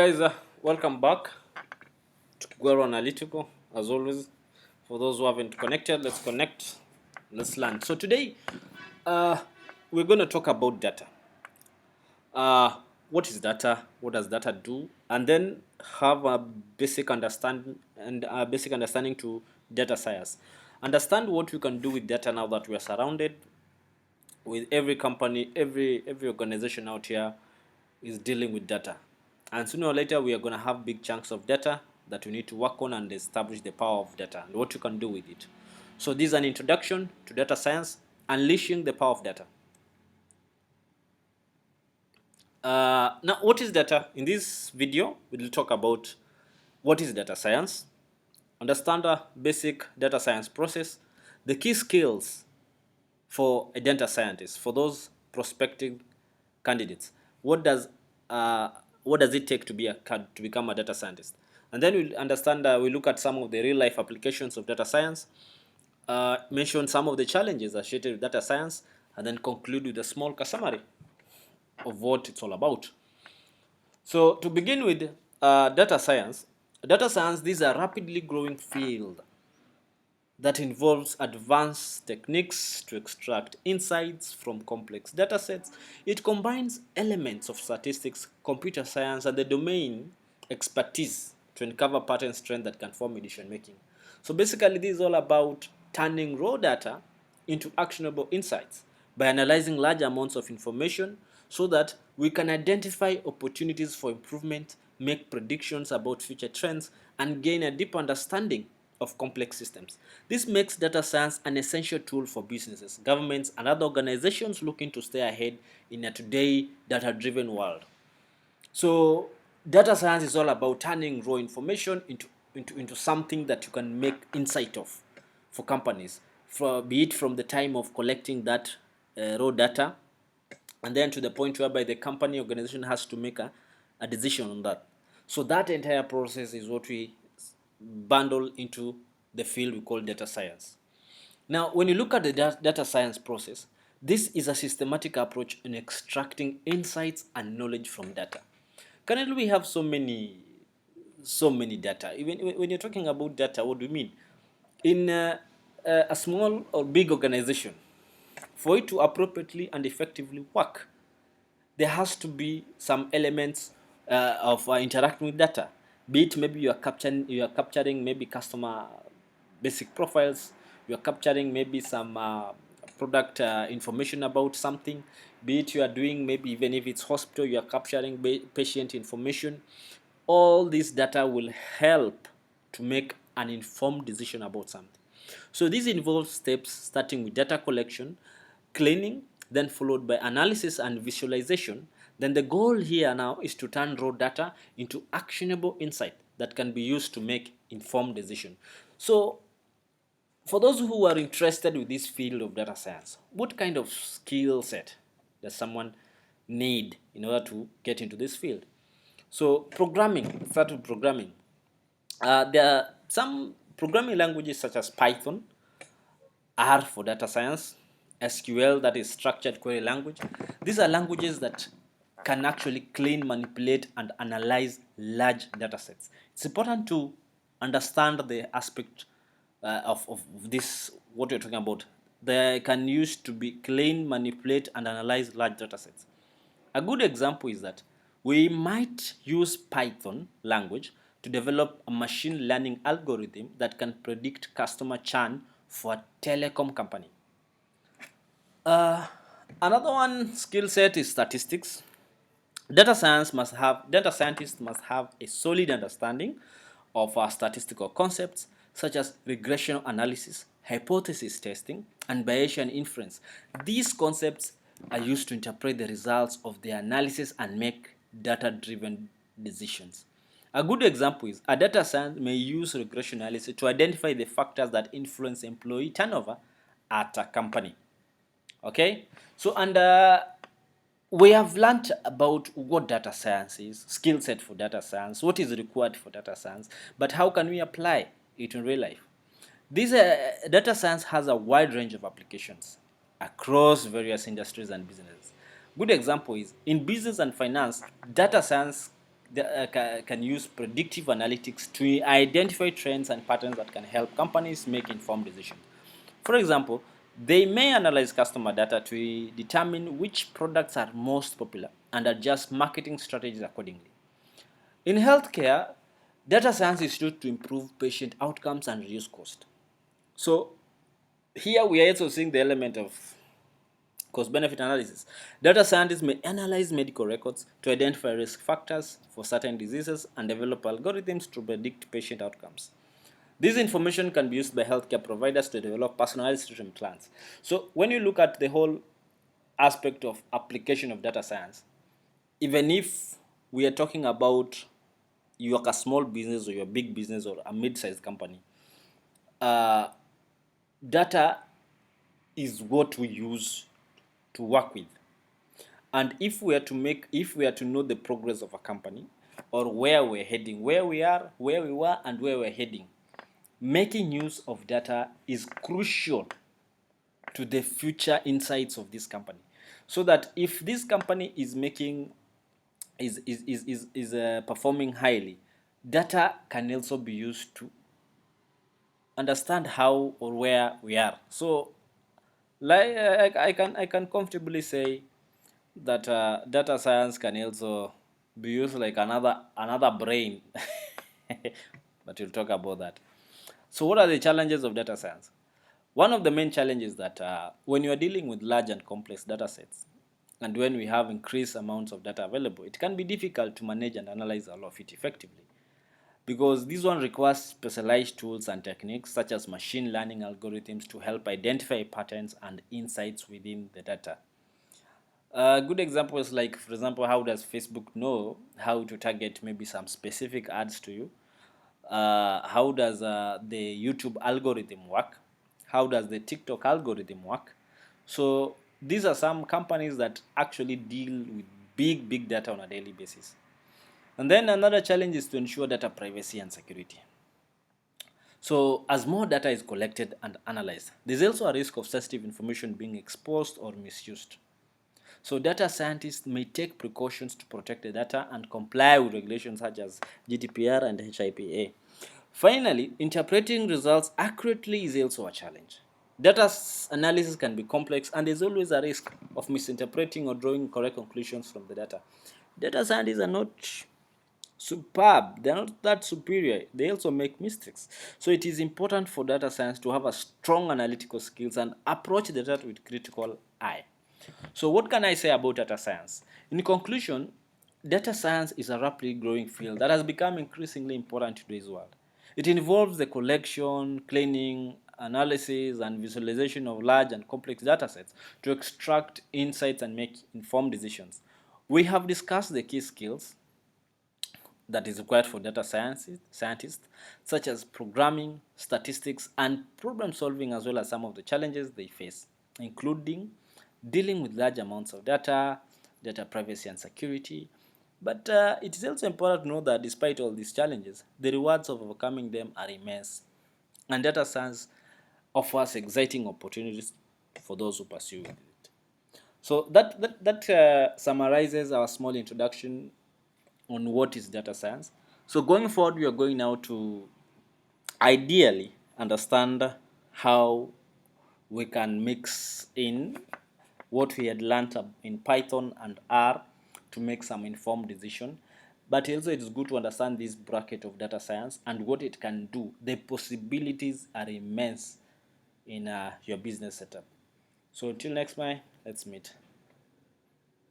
Guys, welcome back to Guero Analytical. As always, for those who haven't connected, let's connect, let's learn. So today, uh, we're going to talk about data. Uh, what is data? What does data do? And then have a basic understanding to data science. Understand what we can do with data now that we are surrounded with every company, every organization out here is dealing with data. And sooner or later, we are going to have big chunks of data that we need to work on and establish the power of data and what you can do with it. So this is an introduction to data science, unleashing the power of data. Now, what is data? In this video, we'll talk about what is data science, understand a basic data science process, the key skills for a data scientist, for those prospective candidates. What does uh, what does it take to become a data scientist? And then we'll understand. We look at some of the real life applications of data science, mention some of the challenges associated with data science, and then conclude with a small summary of what it's all about. So to begin with, data science, this is a rapidly growing field that involves advanced techniques to extract insights from complex datasets. It combines elements of statistics, computer science, and the domain expertise to uncover patterns, trends that can form decision making. So basically, this is all about turning raw data into actionable insights by analyzing large amounts of information so that we can identify opportunities for improvement, make predictions about future trends, and gain a deep understanding of complex systems. This makes data science an essential tool for businesses, governments, and other organizations looking to stay ahead in a today data-driven world. So data science is all about turning raw information into something that you can make insight of for companies, be it from the time of collecting that raw data and then to the point whereby the company organization has to make a decision on that. So that entire process is what we bundle into the field we call data science. Now, when you look at the data science process, this is a systematic approach in extracting insights and knowledge from data. Currently, we have so many data. Even when you're talking about data, what do you mean? In a small or big organization, for it to appropriately and effectively work, there has to be some elements of interacting with data. Be it maybe you are capturing maybe customer basic profiles, you are capturing maybe some product information about something. Be it you are doing maybe even if it's hospital, you are capturing patient information. All this data will help to make an informed decision about something. So this involves steps starting with data collection, cleaning, then followed by analysis and visualization. Then the goal here now is to turn raw data into actionable insight that can be used to make informed decision. So for those who are interested with this field of data science, what kind of skill set does someone need in order to get into this field? So programming, start with programming. There are some programming languages such as Python, R for data science, SQL, that is structured query language. These are languages that can actually clean, manipulate, and analyze large data sets. It's important to understand the aspect of this, what you're talking about. They can use to be clean, manipulate, and analyze large data sets. A good example is that we might use Python language to develop a machine learning algorithm that can predict customer churn for a telecom company. Uh, Another one skill set is statistics. Data scientists must have a solid understanding of statistical concepts such as regression analysis, hypothesis testing, and Bayesian inference. These concepts are used to interpret the results of the analysis and make data-driven decisions. A good example is a data scientist may use regression analysis to identify the factors that influence employee turnover at a company. Okay, so and we have learned about what data science is, skill set for data science, what is required for data science, but how can we apply it in real life? This data science has a wide range of applications across various industries and businesses. Good example is in business and finance, data science can use predictive analytics to identify trends and patterns that can help companies make informed decisions. For example, they may analyze customer data to determine which products are most popular and adjust marketing strategies accordingly. In healthcare, data science is used to improve patient outcomes and reduce cost. So here we are also seeing the element of cost benefit analysis. Data scientists may analyze medical records to identify risk factors for certain diseases and develop algorithms to predict patient outcomes. This information can be used by healthcare providers to develop personalized treatment plans. So when you look at the whole aspect of application of data science, even if we are talking about you are a small business or you're a big business or a mid-sized company, uh, data is what we use to work with. And if we are to know the progress of a company or where we're heading, where we are, where we were, and where we're heading, making use of data is crucial to the future insights of this company. So that if this company is making is performing highly, data can also be used to understand how or where we are. So like I can comfortably say that data science can also be used like another brain, but we'll talk about that. So what are the challenges of data science? One of the main challenges that when you are dealing with large and complex data sets, and when we have increased amounts of data available, it can be difficult to manage and analyze all of it effectively, because this one requires specialized tools and techniques such as machine learning algorithms to help identify patterns and insights within the data. A good example is like, for example, how does Facebook know how to target maybe some specific ads to you? How does the YouTube algorithm work? How does the TikTok algorithm work? So these are some companies that actually deal with big data on a daily basis. And then another challenge is to ensure data privacy and security. So as more data is collected and analyzed, there's also a risk of sensitive information being exposed or misused. So data scientists may take precautions to protect the data and comply with regulations such as GDPR and HIPAA. Finally, interpreting results accurately is also a challenge. Data analysis can be complex, and there's always a risk of misinterpreting or drawing correct conclusions from the data. Data scientists are not superb, they're not that superior, they also make mistakes. So it is important for data science to have a strong analytical skills and approach the data with critical eye. So what can I say about data science? In conclusion, data science is a rapidly growing field that has become increasingly important in today's world. It involves the collection, cleaning, analysis, and visualization of large and complex data sets to extract insights and make informed decisions. We have discussed the key skills that is required for data scientists, such as programming, statistics, and problem solving, as well as some of the challenges they face, including dealing with large amounts of data, data privacy and security. But it is also important to know that despite all these challenges, the rewards of overcoming them are immense, and data science offers exciting opportunities for those who pursue it. So that summarizes our small introduction on what is data science. So going forward, we are going now to ideally understand how we can mix in what we had learned in Python and R to make some informed decision. But also it is good to understand this bracket of data science and what it can do. The possibilities are immense in your business setup. So until next time, let's meet.